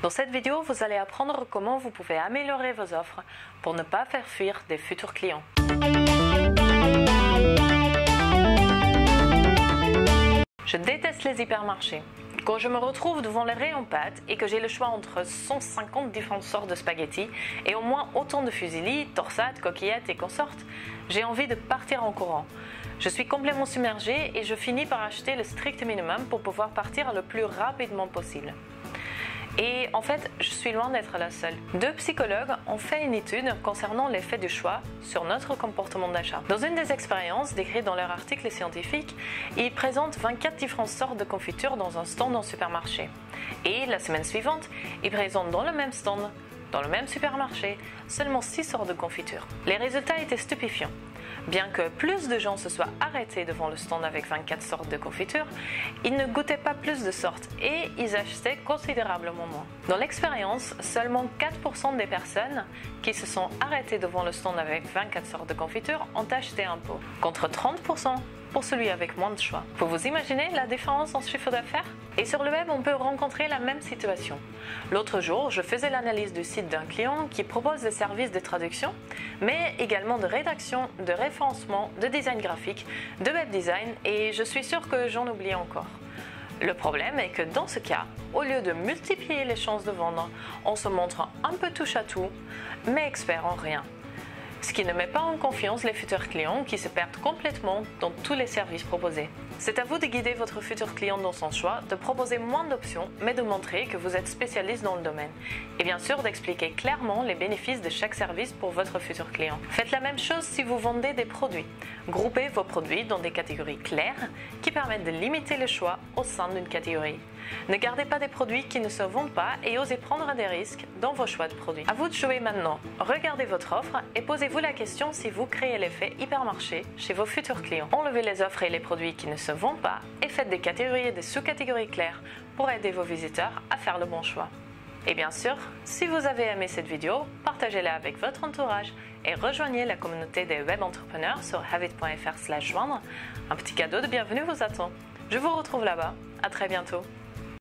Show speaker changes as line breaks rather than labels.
Dans cette vidéo, vous allez apprendre comment vous pouvez améliorer vos offres pour ne pas faire fuir des futurs clients. Je déteste les hypermarchés. Quand je me retrouve devant les rayons pâtes et que j'ai le choix entre 150 différentes sortes de spaghettis et au moins autant de fusilli, torsades, coquillettes et consortes, j'ai envie de partir en courant. Je suis complètement submergée et je finis par acheter le strict minimum pour pouvoir partir le plus rapidement possible. Et en fait, je suis loin d'être la seule. 2 psychologues ont fait une étude concernant l'effet du choix sur notre comportement d'achat. Dans une des expériences décrites dans leur article scientifique, ils présentent 24 différentes sortes de confitures dans un stand en supermarché. Et la semaine suivante, ils présentent dans le même stand, dans le même supermarché, seulement 6 sortes de confitures. Les résultats étaient stupéfiants. Bien que plus de gens se soient arrêtés devant le stand avec 24 sortes de confitures, ils ne goûtaient pas plus de sortes et ils achetaient considérablement moins. Dans l'expérience, seulement 4% des personnes qui se sont arrêtées devant le stand avec 24 sortes de confitures ont acheté un pot, contre 30% pour celui avec moins de choix. Vous imaginez la différence en chiffre d'affaires? Et sur le web, on peut rencontrer la même situation. L'autre jour, je faisais l'analyse du site d'un client qui propose des services de traduction, mais également de rédaction, de référencement, de design graphique, de web design, et je suis sûre que j'en oublie encore. Le problème est que dans ce cas, au lieu de multiplier les chances de vendre, on se montre un peu touche à tout, mais expert en rien. Ce qui ne met pas en confiance les futurs clients qui se perdent complètement dans tous les services proposés. C'est à vous de guider votre futur client dans son choix, de proposer moins d'options, mais de montrer que vous êtes spécialiste dans le domaine. Et bien sûr d'expliquer clairement les bénéfices de chaque service pour votre futur client. Faites la même chose si vous vendez des produits. Groupez vos produits dans des catégories claires qui permettent de limiter le choix au sein d'une catégorie. Ne gardez pas des produits qui ne se vendent pas et osez prendre des risques dans vos choix de produits. À vous de jouer maintenant. Regardez votre offre et posez-vous la question si vous créez l'effet hypermarché chez vos futurs clients. Enlevez les offres et les produits qui ne se vendent pas et faites des catégories et des sous-catégories claires pour aider vos visiteurs à faire le bon choix. Et bien sûr, si vous avez aimé cette vidéo, partagez-la avec votre entourage et rejoignez la communauté des web entrepreneurs sur havit.fr/joindre. Un petit cadeau de bienvenue vous attend. Je vous retrouve là-bas. À très bientôt.